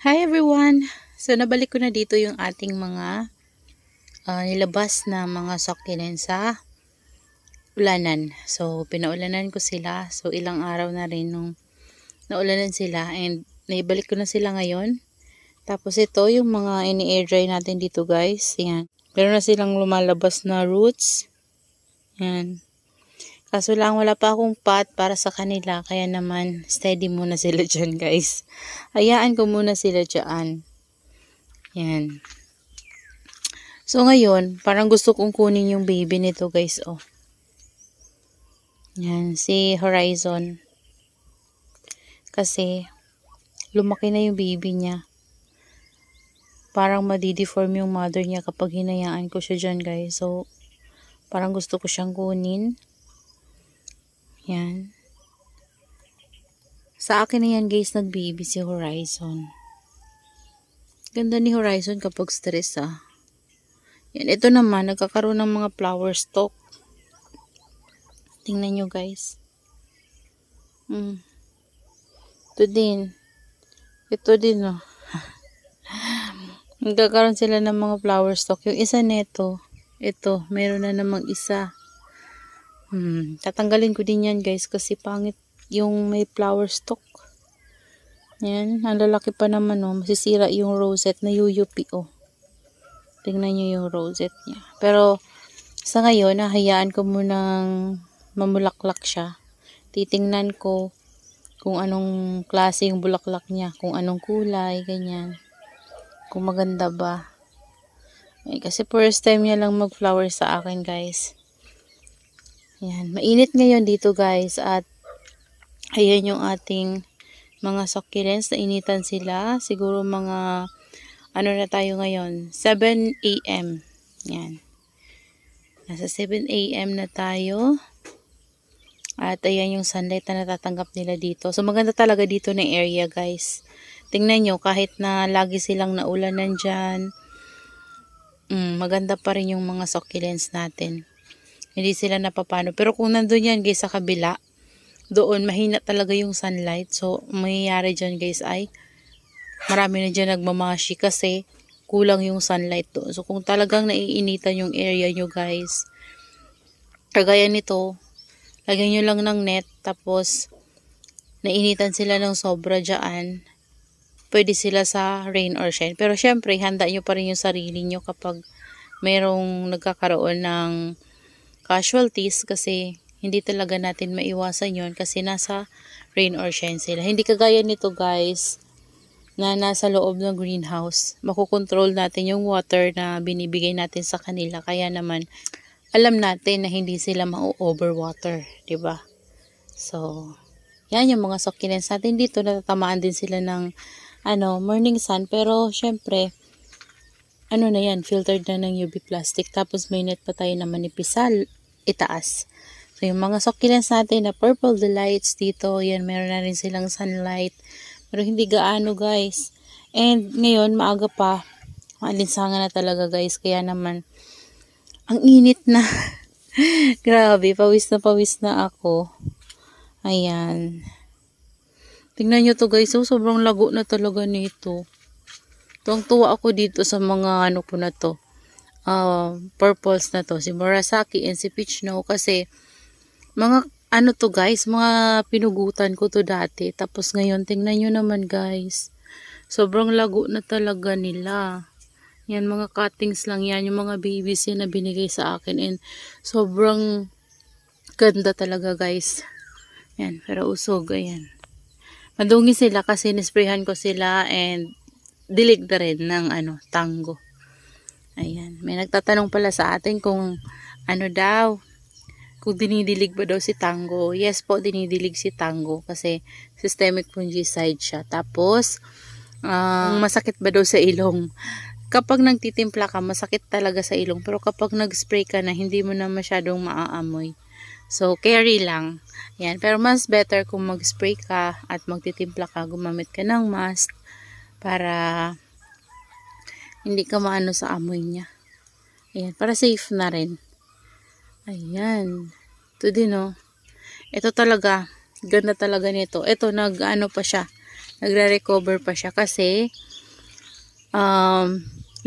Hi everyone! So nabalik ko na dito yung ating mga nilabas na mga succulent sa ulanan. So pinaulanan ko sila. So ilang araw na rin nung naulanan sila and naibalik ko na sila ngayon. Tapos ito yung mga ini-air dry natin dito guys. Yan. Meron na silang lumalabas na roots. Yan. Kaso lang wala pa akong pot para sa kanila. Kaya naman steady muna sila dyan guys. Hayaan ko muna sila dyan. Yan. So ngayon, parang gusto kong kunin yung baby nito guys, oh. Yan, si Horizon. Kasi, lumaki na yung baby niya. Parang madideform yung mother niya kapag hinayaan ko siya dyan guys. So, parang gusto ko siyang kunin. Yan. Sa akin na yan guys, nag-baby si Horizon. Ganda ni Horizon kapag stress ah. Yan, ito naman, nagkakaroon ng mga flower stalk. Tingnan nyo guys. Ito din. Ito din oh. Nagkakaroon sila ng mga flower stalk. Yung isa neto, ito, meron na namang isa. Tatanggalin ko din yan guys kasi pangit yung may flower stalk. Yan, ang lalaki pa naman oh. Masisira yung rosette na yuyupi oh. Tingnan nyo yung rosette niya. Pero, sa ngayon, nahayaan ko munang mamulaklak siya. Titingnan ko kung anong klase yung bulaklak niya. Kung anong kulay, ganyan. Kung maganda ba. Eh, kasi first time niya lang mag-flower sa akin, guys. Yan. Mainit ngayon dito, guys. At, ayan yung ating mga succulents. Nainitan sila. Siguro mga ano na tayo ngayon? 7 AM. Yan. Nasa 7 AM na tayo. At ayan yung sunlight na natatanggap nila dito. So maganda talaga dito na area guys. Tingnan nyo kahit na lagi silang naulanan dyan. Maganda pa rin yung mga succulents natin. Hindi sila napapano. Pero kung nandun yan guys sa kabila. Doon mahina talaga yung sunlight. So mangyayari dyan guys ay marami na dyan nagmamashi kasi kulang yung sunlight doon. So, kung talagang naiinitan yung area nyo guys, kagaya nito, lagyan nyo lang ng net, tapos, nainitan sila ng sobra dyan, pwede sila sa rain or shine. Pero, syempre, handa nyo pa rin yung sarili nyo kapag mayroong nagkakaroon ng casualties kasi hindi talaga natin maiwasan yon kasi nasa rain or shine sila. Hindi kagaya nito guys, na nasa loob ng greenhouse. Makokontrol natin yung water na binibigay natin sa kanila. Kaya naman, alam natin na hindi sila ma-overwater. Diba? So, yan yung mga succulents natin dito. Natatamaan din sila ng morning sun. Pero, syempre, na yan, filtered na ng UV plastic. Tapos, may net pa tayo na manipisal itaas. So, yung mga succulents natin na purple delights dito, yan, meron na rin silang sunlight. Pero hindi gaano guys. And ngayon maaga pa. Maalinsangan na talaga guys. Kaya naman ang init na. Grabe. Pawis na ako. Ayan. Tingnan nyo to guys. So, sobrang lago na talaga nito. Tuwang-tuwa ako dito sa mga ko na to. Purples na to. Si Murasaki and si Peach Snow. Kasi mga to guys, mga pinugutan ko to dati. Tapos ngayon, tingnan nyo naman guys. Sobrang lago na talaga nila. Yan, mga cuttings lang yan. Yung mga babies yan na binigay sa akin. And sobrang ganda talaga guys. Yan, pero usog. Ayan. Madungi sila kasi nisprayhan ko sila and dilig na rin ng tango. Ayan. May nagtatanong pala sa atin kung daw. Kung dinidilig ba daw si Tango. Yes po, dinidilig si Tango kasi systemic fungicide siya. Tapos, masakit ba daw sa ilong? Kapag nagtitimpla ka, masakit talaga sa ilong. Pero kapag nag-spray ka na, hindi mo na masyadong maaamoy. So, carry lang. Yan. Pero mas better kung mag-spray ka at magtitimpla ka, gumamit ka ng mask para hindi ka maano sa amoy niya. Ayan. Para safe na rin. Ayan. Ito din oh. Ito talaga. Ganda talaga nito. Ito pa siya. Nagre-recover pa siya kasi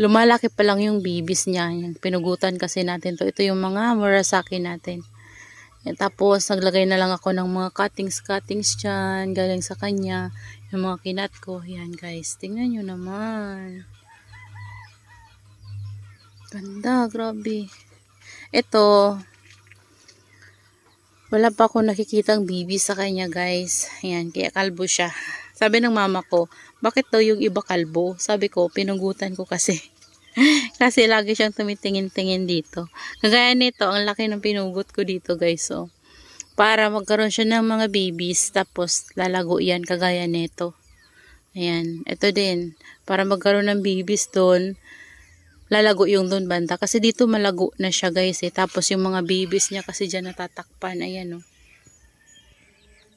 lumalaki pa lang yung babies niya. Yan, pinugutan kasi natin to. Ito yung mga Murasaki natin. Yan, tapos naglagay na lang ako ng mga cuttings dyan galing sa kanya. Yung mga kinat ko. Yan guys, tingnan nyo naman. Ganda, grabe. Ito, wala pa ako nakikitang baby sa kanya guys. Ayan, kaya kalbo siya. Sabi ng mama ko, bakit daw yung iba kalbo? Sabi ko, pinugutan ko kasi. Kasi lagi siyang tumitingin-tingin dito. Kagaya nito, ang laki ng pinugot ko dito guys. So, para magkaroon siya ng mga babies, tapos lalago yan kagaya nito. Ayan, ito din. Para magkaroon ng babies doon, lalago yung doon banda. Kasi dito malago na siya guys eh. Tapos yung mga babies niya kasi dyan natatakpan. Ayan oh.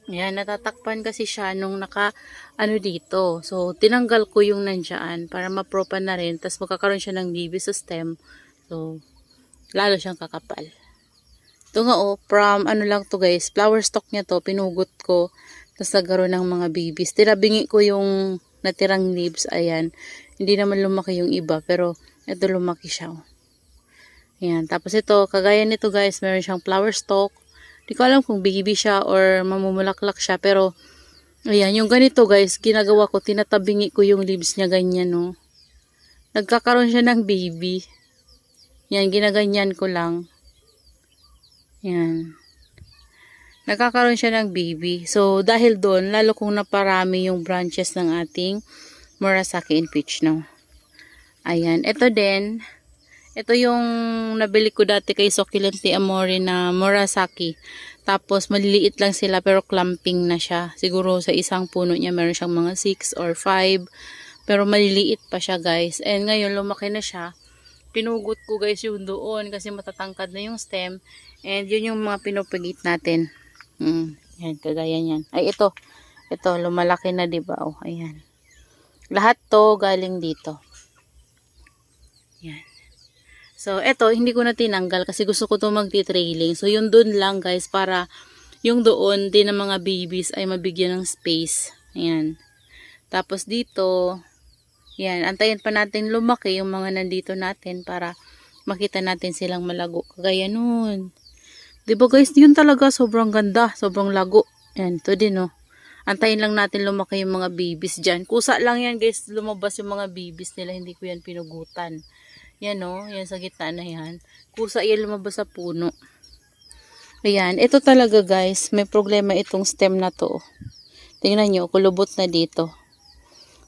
Ayan, natatakpan kasi siya nung ano dito. So, tinanggal ko yung nandyan para mapropan na rin. Tapos magkakaroon siya ng baby sa stem. So, lalo siyang kakapal. Ito nga oh, from ano lang to guys. Flower stalk niya to. Pinugot ko. Tapos nagkaroon ng mga babies. Tinabingi ko yung natirang leaves. Ayan. Hindi naman lumaki yung iba. Pero, ito lumaki siya. Oh. Ayan. Tapos ito, kagaya nito guys, meron siyang flower stalk. Di ko alam kung baby siya or mamumulaklak siya. Pero, ayan, yung ganito guys, ginagawa ko, tinatabingi ko yung leaves niya ganyan, no. Nagkakaroon siya ng baby. Yan, ginaganyan ko lang. Yan. Nagkakaroon siya ng baby. So, dahil doon, lalo kong naparami yung branches ng ating Murasaki in peach, no. Ayan, ito din. Ito yung nabili ko dati kay Succulent Amore na Murasaki. Tapos maliliit lang sila pero clumping na siya. Siguro sa isang puno niya meron siyang mga 6 or 5. Pero maliliit pa siya guys. And ngayon lumaki na siya. Pinugot ko guys yung doon kasi matatangkad na yung stem. And yun yung mga pinupigit natin. Yan, kagaya niyan. Ay ito. Ito, lumalaki na diba? Oh, ayan. Lahat to galing dito. Yan. So, eto, hindi ko na tinanggal kasi gusto ko to magti-trailing. So, yung doon lang guys, para yung doon din ng mga babies ay mabigyan ng space. Ayan. Tapos dito, yan, antayin pa natin lumaki yung mga nandito natin para makita natin silang malago. Kagaya nun. Diba guys, yun talaga, sobrang ganda, sobrang lago. Yan, ito din oh. Antayin lang natin lumaki yung mga babies dyan. Kusa lang yan guys, lumabas yung mga babies nila, hindi ko yan pinugutan. Yan o, yan sa gitna na yan. Kusa yan lumabas sa puno. Ayan, ito talaga guys, may problema itong stem na to. Tingnan nyo, kulubot na dito.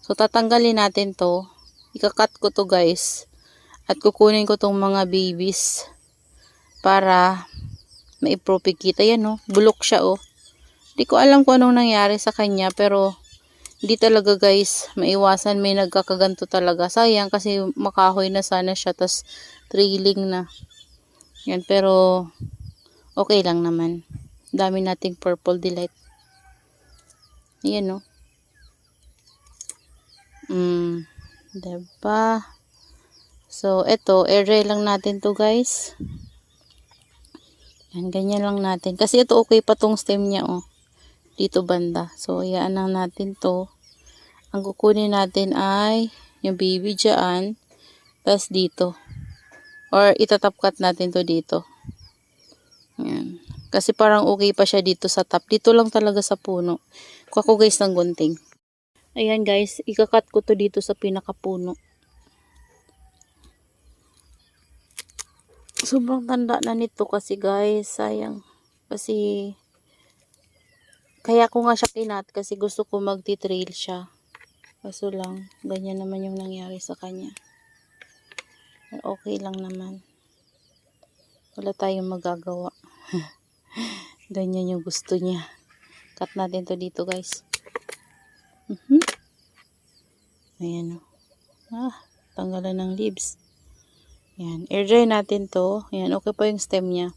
So, tatanggalin natin to. Ikakat ko to guys. At kukunin ko tong mga babies para maipropagate. Ayan o, bulok siya o. Di ko alam kung anong nangyari sa kanya, pero hindi talaga guys maiwasan, may nagkakaganto talaga. Sayang kasi makahoy na sana siya, tas trailing na. Yan, pero okay lang naman. Dami nating purple delight. Yan o. Diba? So, eto, air-dry lang natin to guys. Yan, ganyan lang natin. Kasi ito okay pa tong stem niya oh. Dito banda. So, iyaan lang natin to. Ang kukunin natin ay yung baby dyan. Tapos dito. Or itatapkat natin to dito. Ayan. Kasi parang okay pa siya dito sa top. Dito lang talaga sa puno. Kuha ko guys ng gunting. Ayan guys. Ikakat ko to dito sa pinakapuno. Sobrang tanda na nito kasi guys. Sayang. Kasi kaya ko nga siya kinat kasi gusto ko magti-trail siya. Kaso lang, ganyan naman yung nangyari sa kanya. Okay lang naman. Wala tayong magagawa. Ganyan yung gusto niya. Cut natin to dito guys. Ayan o. Tanggalan ng leaves. Ayan. Air dry natin to. Ayan, okay pa yung stem niya.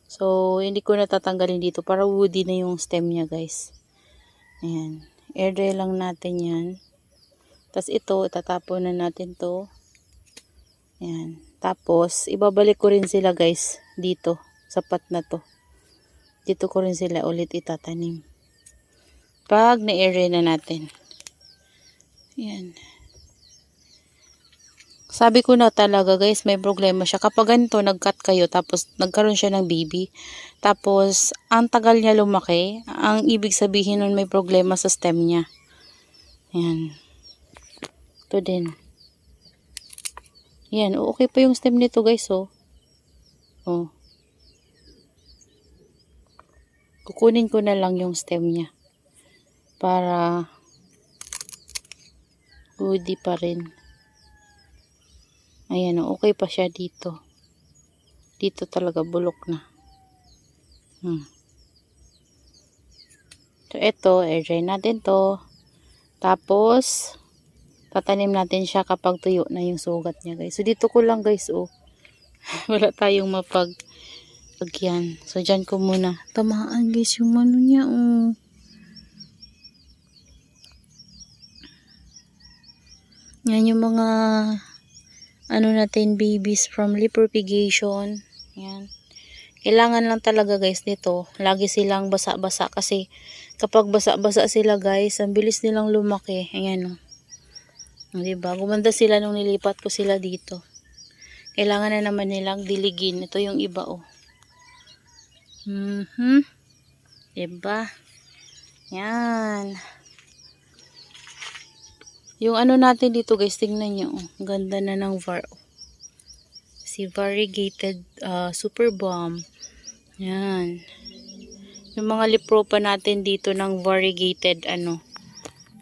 So, hindi ko natatanggalin dito para woody na yung stem niya guys. Ayan. Air dry lang natin yan. Tapos ito, itatapon na natin to. Ayan. Tapos, ibabalik ko rin sila guys dito. Sapat na to. Dito ko rin sila ulit itatanim. Pag na-air dry na natin. Ayan. Sabi ko na talaga guys, may problema siya. Kapag ganito, nag-cut kayo, tapos nagkaroon siya ng baby. Tapos, ang tagal niya lumaki, ang ibig sabihin nun may problema sa stem niya. Yan. Ito din. Yan, okay pa yung stem nito guys, oh. Oh. Kukunin ko na lang yung stem niya. Para, goodie pa rin. Ayan, okay pa siya dito. Dito talaga bulok na. So, ito, air dry natin to. Tapos, tatanim natin siya kapag tuyo na yung sugat niya, guys. So, dito ko lang, guys, oh. Wala tayong mapag-agyan. So, dyan ko muna. Tamaan, guys, yung ano niya, oh. Yan yung mga ano natin, babies from lip propagation. Yan. Kailangan lang talaga guys nito, lagi silang basa-basa kasi kapag basa-basa sila guys, ang bilis nilang lumaki. Ayan o. Diba? Gumanda sila nung nilipat ko sila dito. Kailangan na naman nilang diligin. Ito yung iba o. Diba? Yan. Yung ano natin dito guys, tingnan nyo. Ganda na ng var. Si variegated super bomb. Yan. Yung mga lipropa natin dito ng variegated ano.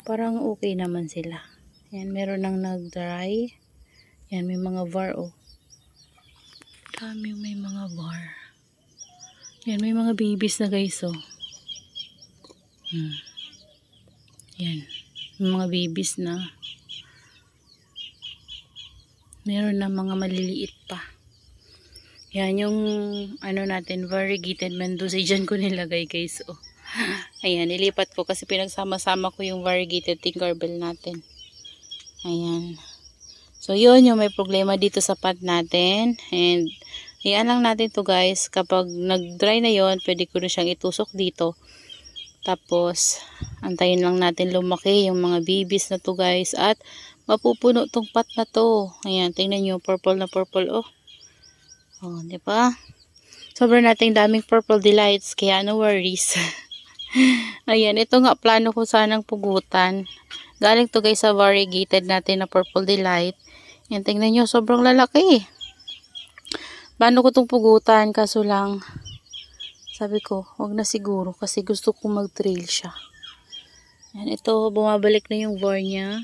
Parang okay naman sila. Yan, meron nang nag-dry. Yan, may mga var oh. Dami may mga var. Yan, may mga babies na guys oh. Yan. May mga babies na. Meron na mga maliliit pa. Yan yung ano natin, variegated Mendoza. Diyan ko nilagay guys. Oh. Ayan, nilipat ko kasi pinagsama-sama ko yung variegated Tinkerbell natin. Ayan. So yun yung may problema dito sa pot natin. And ayan lang natin to guys. Kapag nag-dry na yon, pwede ko na siyang itusok dito. Tapos, antayin lang natin lumaki yung mga babies na to guys. At, mapupuno tong pot na to. Ayan, tingnan nyo, purple na purple, oh. Oh, diba? Sobrang nating daming purple delights, kaya no worries. Ayan, ito nga, plano ko sanang pugutan. Galing to guys sa variegated natin na purple delight. Ayan, tingnan nyo, sobrang lalaki. Plano ko tong pugutan, kaso lang, sabi ko, wag na siguro kasi gusto kong mag-trail siya. Yan, ito, bumabalik na yung var niya.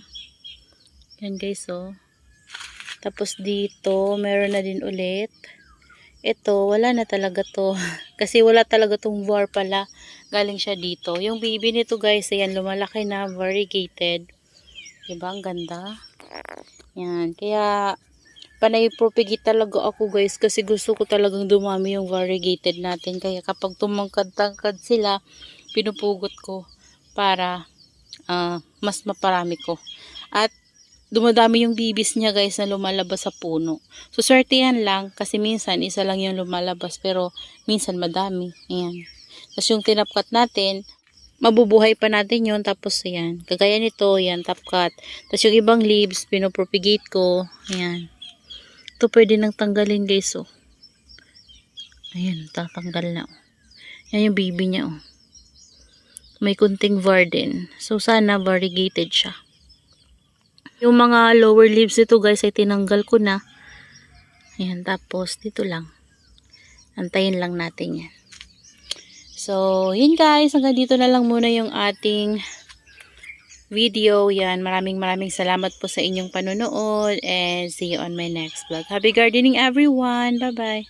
Yan guys, oh. Tapos dito, meron na din ulit. Ito, wala na talaga to. Kasi wala talaga tong var pala. Galing siya dito. Yung baby nito guys, ayan, lumalaki na, variegated. Diba? Ang ganda. Yan, kaya panay propagate talaga ako guys kasi gusto ko talagang dumami yung variegated natin. Kaya kapag tumangkad-tangkad sila, pinupugot ko para mas maparami ko. At dumadami yung bibis niya guys na lumalabas sa puno. So swerte yan lang kasi minsan isa lang yung lumalabas pero minsan madami. Ayan. Tapos yung tinapkat natin, mabubuhay pa natin yun. Tapos ayan, kagaya nito, yan tapkat. Tapos yung ibang leaves, pinopropagate ko. Ayan. Ito pwede nang tanggalin guys, oh. Ayan, tatanggal na, oh. Yan yung baby niya, oh. May kunting var din. So, sana variegated siya. Yung mga lower leaves ito guys, ay tinanggal ko na. Ayan, tapos dito lang. Antayin lang natin yan. So, yun guys. Hanggang dito na lang muna yung ating video. Yan, maraming salamat po sa inyong panonood and see you on my next vlog. Happy gardening everyone. Bye bye.